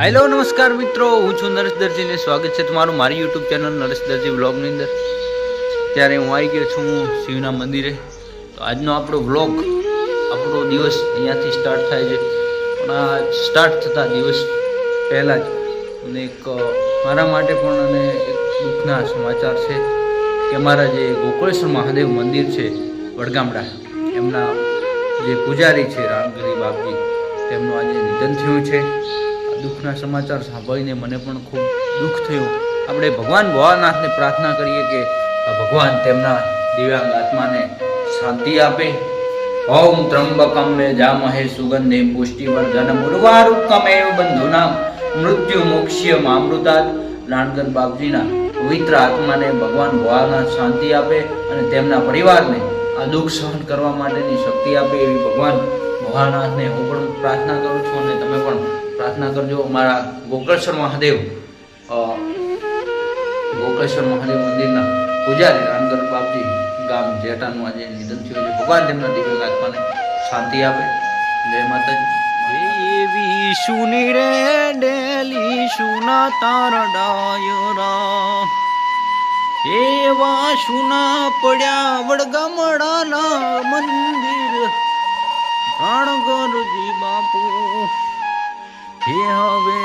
Hello નમસ્કાર મિત્રો, હું છું નરેશ દરજીને સ્વાગત છે તમારું મારી યુટ્યુબ ચેનલ નરેશ દરજી વ્લોગની અંદર. ત્યારે હું આવી ગયો છું શિવના મંદિરે. તો આજનો આપણો વ્લોગ, આપણો દિવસ અહીંયાથી સ્ટાર્ટ થાય છે. પણ આ સ્ટાર્ટ થતા દિવસ પહેલાં જ અને એક મારા માટે પણ અને એક દુઃખના સમાચાર છે કે મારા જે ગોકળેશ્વર મહાદેવ મંદિર છે વડગામડા, એમના જે પૂજારી છે રામગીરી બાપજી, તેમનું આજે નિધન થયું છે. દુઃખના સમાચાર સાંભળીને મને પણ ખૂબ દુઃખ થયું. આપણે ભગવાન ભોળાનાથને પ્રાર્થના કરીએ કે ભગવાન તેમના દિવ્યાંગ આત્માને શાંતિ આપે. ઓમ ત્રંબકમ જામહે સુગંધે પુષ્ટિવર્ધનમ ઉર્વારુકમેવ બંધુનામ મૃત્યુ મોક્ષ્ય મામૃતાત. રાણગર બાપજીના પવિત્ર આત્માને ભગવાન ભોળાનાથ શાંતિ આપે અને તેમના પરિવારને આ દુઃખ સહન કરવા માટેની શક્તિ આપે, એવી ભગવાન ભોળાનાથને હું પણ પ્રાર્થના કરું છું અને તમે પણ પ્રાર્થના કરજો. મારા ગોકળેશ્વર મહાદેવ મંદિરના પૂજારી રામગર બાપજી ગામ જેટાનું આજે નિધન થયું છે. ભગવાન તેમના દિવ્ય આત્માને શાંતિ આપે. જય માતાજી. એવી સુની રે ડેલી સુના તારા ડાયરા, એવા સુના પડ્યા વડગામડાના મંદિર. રાણગરજી બાપુ હે હવે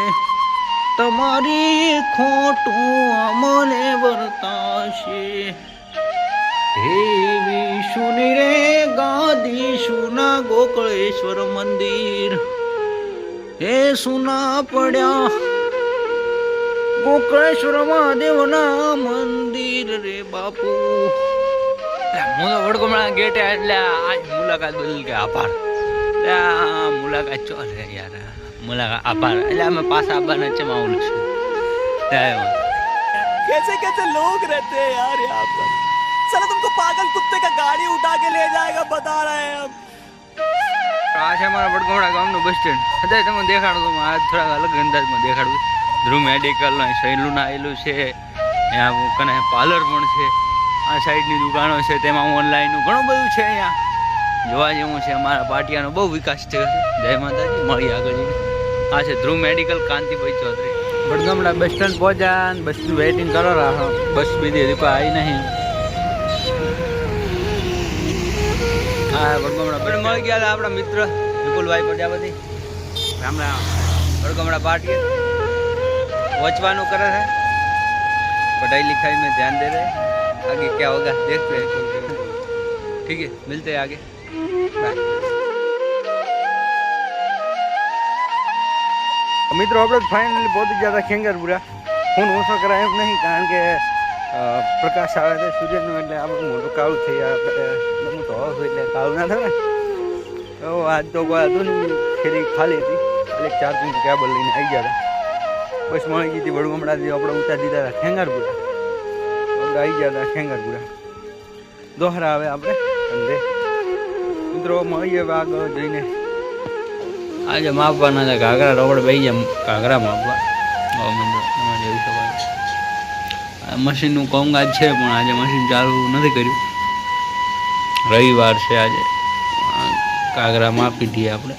તમારી ખોટું અમને વર્તાશે. હે વિશુની રે ગાદી સુના ગોકળેશ્વર મંદિર, હે સુના પડ્યા ગોકળેશ્વર મહાદેવના મંદિર રે બાપુ. હું તો વડગામડા ગેટે એટલે આજ મુલાકાત બદલ કે આભાર. મુલાકાત ચો રે યાર, मुलाकात आभार એટલે અમે પાછા આવવાના છે માઉલ છું. कैसे कैसे लोग रहते हैं यार यहाँ पर. साला तुमको पागल कुत्ते का गाड़ी उठा के ले जाएगा बता रहे हैं हम. આ છે અમારા વડગામડા ગામનું બસ સ્ટેન્ડ. અત્યારે તમને દેખાડું તો આજ થોડાક અલગ અંદાજમાં દેખાડું. ધ્રુવ મેડિકલ સહેલું આવેલું છે, અહીંયા કને પાર્લર પણ છે, આ સાઈડની દુકાનો છે, તેમાં ઓનલાઈનનું ઘણું બધું છે. અહીંયા જોવા જેવું છે. અમારા પાટિયાનો બહુ વિકાસ થયો છે. જય માતાજી. મળી આગળ. આ છે Dhruv medical, Kantibhai Chaudhary. Vadgamda bus stand પહોંચ્યા, બસનું વેઇટિંગ કરો રહો. બસ બીજી હજી કોઈ આવી નહીં. હા વડગામડા પણ મળી ગયા આપણા મિત્ર વિપુલભાઈ પ્રજાપતિ. હમણાં વડગામડા પાર્ટી પહોંચવાનું કરે છે. पढ़ाई लिखाई में ध्यान दे रहे, आगे क्या होगा देखते हैं. ठीक है, मिलते हैं आगे. बाय. મિત્રો આપણે ફાઇનલી પહોંચી ગયા હતા ખેંગારપુરા. ફોન ઓછો કરાય એમ નહીં, કારણ કે પ્રકાશ આવે છે સૂર્યનું, એટલે આપણે મોટું કાળું થઈ જાય. હું તો હોય એટલે કાળું ના થાય ને. તો આજ તો કોઈ હતું નહીં, ફેરી ખાલી હતી. ખાલી ચાર્જિંગ કેબલ લઈને આવી ગયા હતા. બસ મળી ગઈ હતી વડગામડાથી. આપણે ઉતારી દીધા હતા ખેંગારપુરા. આપણે આવી ગયા હતા ખેંગારપુરા. દોહરા આવે આપણે ધંધે. મિત્રો મળીએ આગળ જઈને. આજે માપવાના છે ઘાઘરા રોડ ભાઈ, એમ ઘાઘરા માપવા. મશીનનું કામકાજ છે પણ આજે મશીન ચાલુ નથી કર્યું. રવિવાર છે આજે. ઘાઘરા માપી દઈએ આપણે.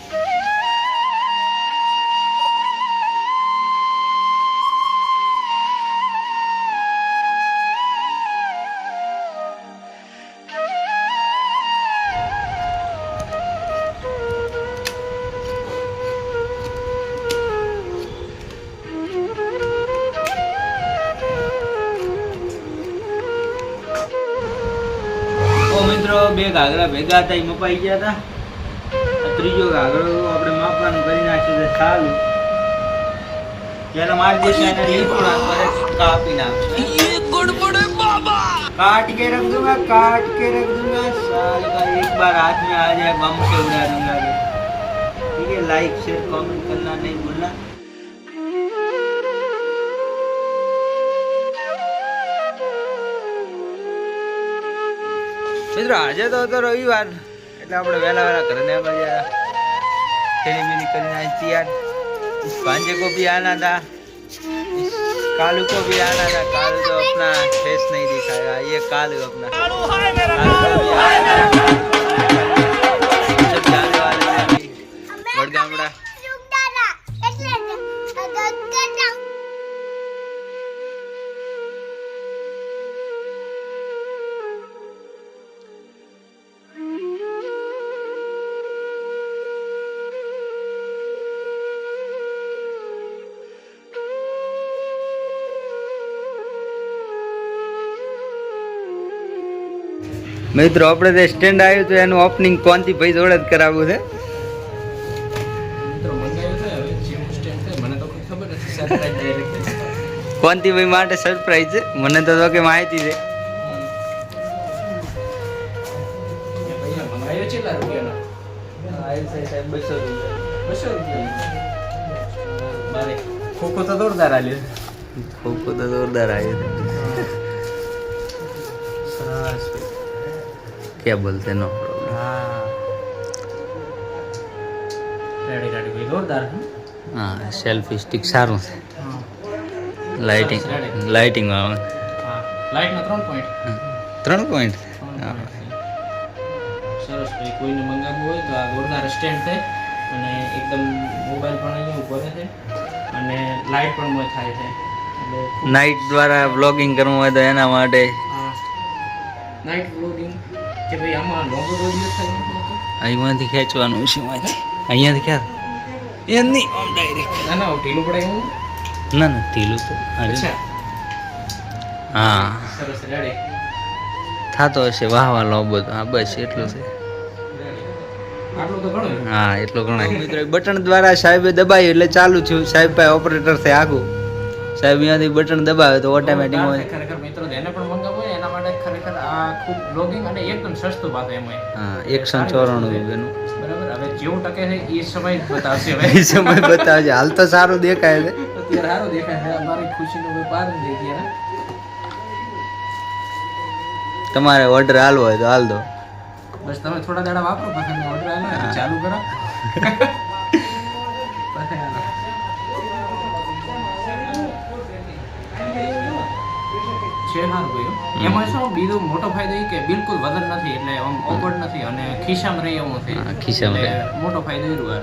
મિત્રો બે ઘાઘરા ભેગા હતા, એ મપાઈ ગયા હતા. ત્રીજો ઘાઘરો આપણે માપવાનું કરી નાખ્યું છે. સારું પેલા મારી દેશે કાપી નાખશે. काट के रख दूंगा, काट के रख दूंगा. साल का एक बार हाथ में आ जाए बम से उड़ा दूंगा. ठीक है, लाइक शेयर कमेंट करना नहीं भूलना. મિત્રો આજે તો હતો રવિવાર, એટલે આપણે વહેલા ઘરે નીકળી ગયા. खेली मिली करना तैयार. भांजे को भी आना था, कालू को भी आना था. कालू तो अपना फेस नहीं दिखाएगा. ये कालू अपना सब जाने वाले हैं वडगामड़ा. મિત્રો આપણે જે સ્ટેન્ડ આવ્યું તો એનું ઓપનિંગ કોનથી ભાઈ જોડે જ કરાવવું છે. મિત્રો મંગાવ્યું છે હવે જેવું સ્ટેન્ડ છે મને તો કોઈ ખબર નથી સરપ્રાઈઝ ડાયરેક્ટ કોનથી ભાઈ માટે સરપ્રાઈઝ છે, મને તો કે માહિતી છે. પૈસા મંગાવ્યો છે કેટલા રૂપિયાનો? સાહેબ 200 રૂપિયા. 200 રૂપિયા મારે ખોખો તો જોરદાર આલ્યો ખૂબ તો જોરદાર આવ્યું છે. સરસ क्या बोलते नो प्रॉब्लम. હા રેડી રેડી ભાઈ જોરદાર હે હા સેલ્ફી સ્ટિક સારું છે. હા લાઇટિંગ લાઇટિંગ આવે. હા લાઈટના 3 પોઈન્ટ 3 પોઈન્ટ. સરસ ભાઈ કોઈને મંગાવવું હોય તો આ જોરદાર સ્ટેન્ડ છે અને એકદમ મોબાઈલ પણ અહીંયા ઉપર છે અને લાઈટ પણ મોય થાય છે એટલે નાઇટ દ્વારા બ્લોગિંગ કરવું હોય તો એના માટે નાઇટ બ્લોગિંગ કે ભાઈ આમાં લોગો રોડિયો થાય અહીંયાથી ખેંચવાનું છે. અહીંયાથી ક્યાં એમ નહીં આમ ડાયરેક્ટ. ના ના ઢીલું પડે એવું ના ના ઢીલું તો અચ્છા હા સરસ રેડી થતો હશે. વાહ વાહ લો બધો. હા બસ એટલું છે. આટલું તો ઘણું હા એટલો ઘણા મિત્રો બટન દ્વારા સાહેબે દબાવ્યું એટલે ચાલુ થયું. સાહેબ પાસે ઓપરેટર છે આખું. સાહેબ અહીંયાથી બટન દબાવે તો ઓટોમેટિક હોય. ખરેખર મિત્રો જેને પણ મંગાવવું હોય એના માટે ખરેખર આ ખૂબ બ્લોગિંગ અને એકદમ સસ્તું પાછું એમાં હા 194 રૂપિયાનું. બરાબર હવે જેવું ટકે છે એ સમય જ બતાવશે હવે એ સમય બતાવજે. હાલ તો સારું દેખાય છે. અત્યારે સારું દેખાય છે અમારી ખુશીનો કોઈ પાર નથી અત્યારે તમારે ઓર્ડર હાલવો હોય તો હાલ દો. બસ તમે થોડા દાડા વાપરો પછી મેં ઓર્ડર આવ્યો ચાલુ કરો પછી હાલો. છે સારું ભાઈ એમાં શું બીજો મોટો ફાયદો એ કે બિલકુલ વજન નથી એટલે આમ ઓકવર્ડ નથી અને ખિસ્સામાં રહે એવું નથી. હા, ખિસ્સામાં રહે. એટલે મોટો ફાયદો એ રહ્યો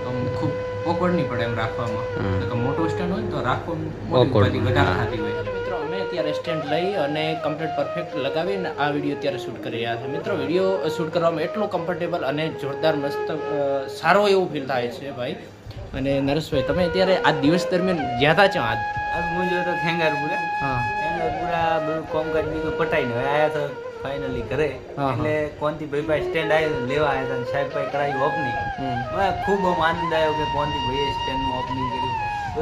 આમ ખૂબ ઓકવર્ડ નહીં પડે એમ રાખવામાં. તો મોટો સ્ટેન્ડ હોય ને તો રાખવાનું Awkward. મોટી વધારે થતી હોય. મિત્રો અમે અત્યારે સ્ટેન્ડ લઈ અને કમ્પ્લીટ પરફેક્ટ લગાવીને આ વિડીયો અત્યારે શૂટ કરી રહ્યા છે. મિત્રો વિડીયો શૂટ કરવામાં એટલું કમ્ફર્ટેબલ અને જોરદાર મસ્ત સારો એવું ફીલ થાય છે ભાઈ. અને નરેશભાઈ તમે અત્યારે આ દિવસ દરમિયાન ગયા હતા છો આજ? હું જો તો ખેંગારપુરા હા ખેંગારપુરા બધું કોમકાજ બીજું પટાઈને હવે આયા તો ફાઇનલી ઘરે. હા. એટલે કોનથી ભાઈ પાસે સ્ટેન્ડ આવ્યું લેવા આવ્યા હતા અને સાહેબ પાસે કરાયું ઓપનિંગ. મને ખૂબ આમ આનંદ આવ્યો કે કોનથી ભાઈએ સ્ટેન્ડનું ઓપનિંગ કર્યું.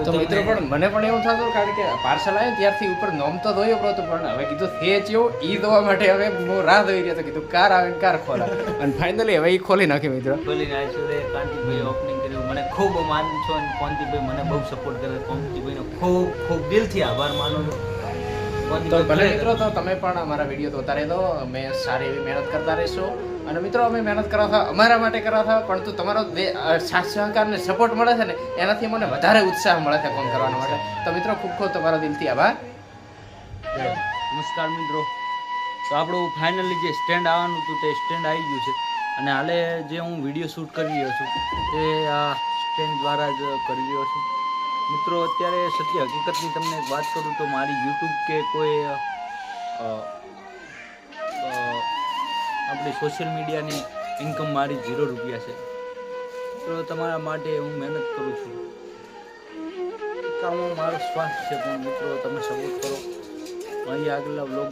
તો મિત્રો પણ મને પણ એવું થતું કારણ કે પાર્સલ આવ્યું ત્યારથી ઉપર નોમ તો ધોયો પડતો પણ હવે કીધું છે જેવું ઈ ધોવા માટે હવે હું રાહ જોઈ રહ્યો હતો કીધું કાર આવે ને કાર ખોલા અને ફાઇનલી હવે ઈ ખોલી નાખી મિત્રો. ખોલીને આવ્યું છે કાંતિભાઈ ઓપનિંગ કર્યું. મને ખૂબ આમ આનંદ છો અને કોંતીભાઈ મને બહુ સપોર્ટ કરે. કોંતીભાઈનો ખૂબ ખૂબ દિલથી આભાર માનું છું. તો ભલે મિત્રો તો તમે પણ અમારા વિડીયો જોતા રહેજો. અમે સારી એવી મહેનત કરતા રહીશું અને મિત્રો અમે મહેનત કરવા હતા અમારા માટે કરવા હતા પરંતુ તમારો સાથ સહકાર ને સપોર્ટ મળે છે ને એનાથી મને વધારે ઉત્સાહ મળે છે ફોન કરવાના માટે. તો મિત્રો ખૂબ ખૂબ તમારો દિલથી આભાર. નમસ્કાર મિત્રો. તો આપણું ફાઇનલી જે સ્ટેન્ડ આવવાનું હતું તે સ્ટેન્ડ આવી ગયું છે અને હાલે જે હું વિડીયો શૂટ કરી રહ્યો છું તે આ સ્ટેન્ડ દ્વારા જ કરી રહ્યો છું. મિત્રો અત્યારે સત્ય હકીકતની તમને એક વાત કરું તો મારી યુટ્યુબ કે કોઈ આપણી સોશિયલ મીડિયાની ઇન્કમ મારી 0 રૂપિયા છે. તો તમારા માટે હું મહેનત કરું છું. કામ મારો સ્વાર્થ છે પણ મિત્રો તમે સપોર્ટ કરો. અહીં આગળના વ્લોગ